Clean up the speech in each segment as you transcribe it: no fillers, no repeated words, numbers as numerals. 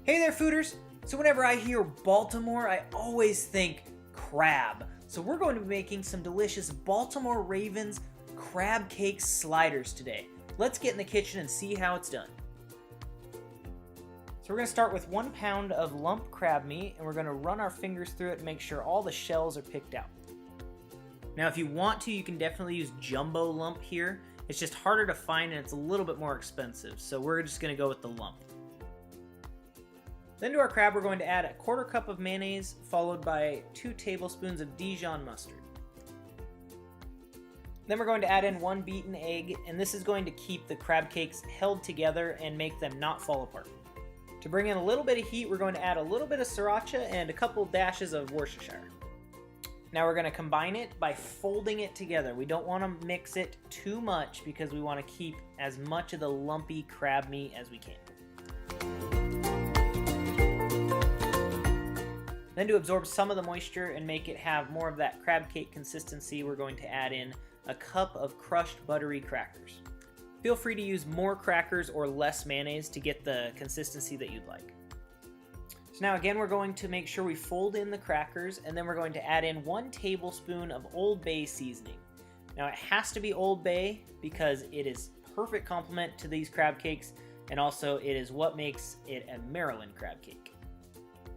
Hey there, fooders! So whenever I hear Baltimore, I always think crab. So we're going to be making some delicious Baltimore Ravens crab cake sliders today. Let's get in the kitchen and see how it's done. So we're going to start with 1 pound of lump crab meat, and we're going to run our fingers through it and make sure all the shells are picked out. Now if you want to, you can definitely use jumbo lump here. It's just harder to find and it's a little bit more expensive, so we're just going to go with the lump. Then to our crab, we're going to add a 1/4 cup of mayonnaise, followed by 2 tablespoons of Dijon mustard. Then we're going to add in 1 beaten egg, and this is going to keep the crab cakes held together and make them not fall apart. To bring in a little bit of heat, we're going to add a little bit of Sriracha and a couple dashes of Worcestershire. Now we're going to combine it by folding it together. We don't want to mix it too much because we want to keep as much of the lumpy crab meat as we can. Then to absorb some of the moisture and make it have more of that crab cake consistency, we're going to add in a cup of crushed buttery crackers. Feel free to use more crackers or less mayonnaise to get the consistency that you'd like. So now again, we're going to make sure we fold in the crackers, and then we're going to add in 1 tablespoon of Old Bay seasoning. Now it has to be Old Bay because it is perfect complement to these crab cakes, and also it is what makes it a Maryland crab cake.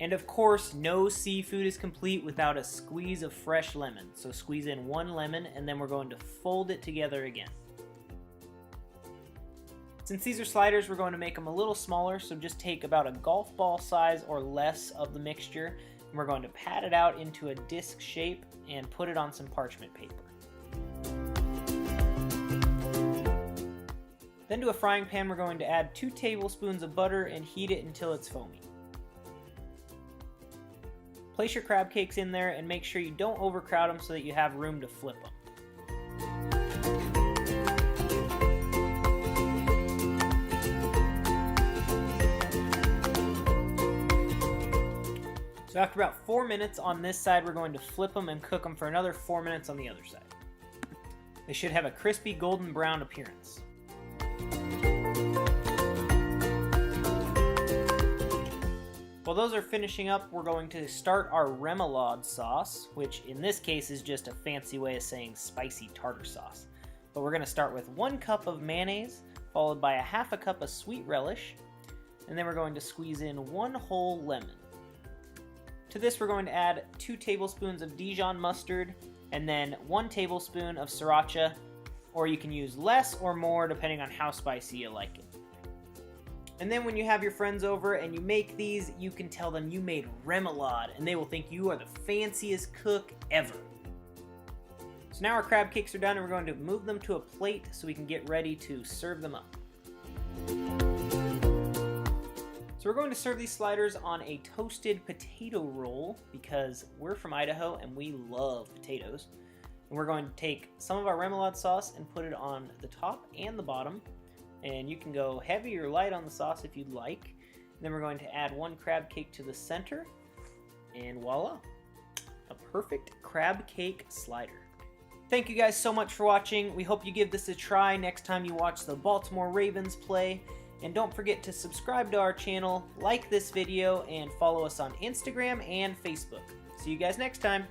And of course, no seafood is complete without a squeeze of fresh lemon. So squeeze in 1 lemon, and then we're going to fold it together again. Since these are sliders, we're going to make them a little smaller, so just take about a golf ball size or less of the mixture, and we're going to pat it out into a disc shape and put it on some parchment paper. Then to a frying pan, we're going to add 2 tablespoons of butter and heat it until it's foamy. Place your crab cakes in there and make sure you don't overcrowd them so that you have room to flip them. So after about 4 minutes on this side, we're going to flip them and cook them for another 4 minutes on the other side. They should have a crispy golden brown appearance. While those are finishing up, we're going to start our remoulade sauce, which in this case is just a fancy way of saying spicy tartar sauce. But we're going to start with 1 cup of mayonnaise, followed by a 1/2 cup of sweet relish, and then we're going to squeeze in 1 whole lemon. To this we're going to add 2 tablespoons of Dijon mustard, and then 1 tablespoon of Sriracha, or you can use less or more depending on how spicy you like it. And then when you have your friends over and you make these, you can tell them you made remoulade, and they will think you are the fanciest cook ever. So now our crab cakes are done, and we're going to move them to a plate so we can get ready to serve them up. So we're going to serve these sliders on a toasted potato roll because we're from Idaho and we love potatoes. And we're going to take some of our remoulade sauce and put it on the top and the bottom. And you can go heavy or light on the sauce if you'd like. And then we're going to add 1 crab cake to the center, and voila, a perfect crab cake slider. Thank you guys so much for watching. We hope you give this a try next time you watch the Baltimore Ravens play. And don't forget to subscribe to our channel, like this video, and follow us on Instagram and Facebook. See you guys next time.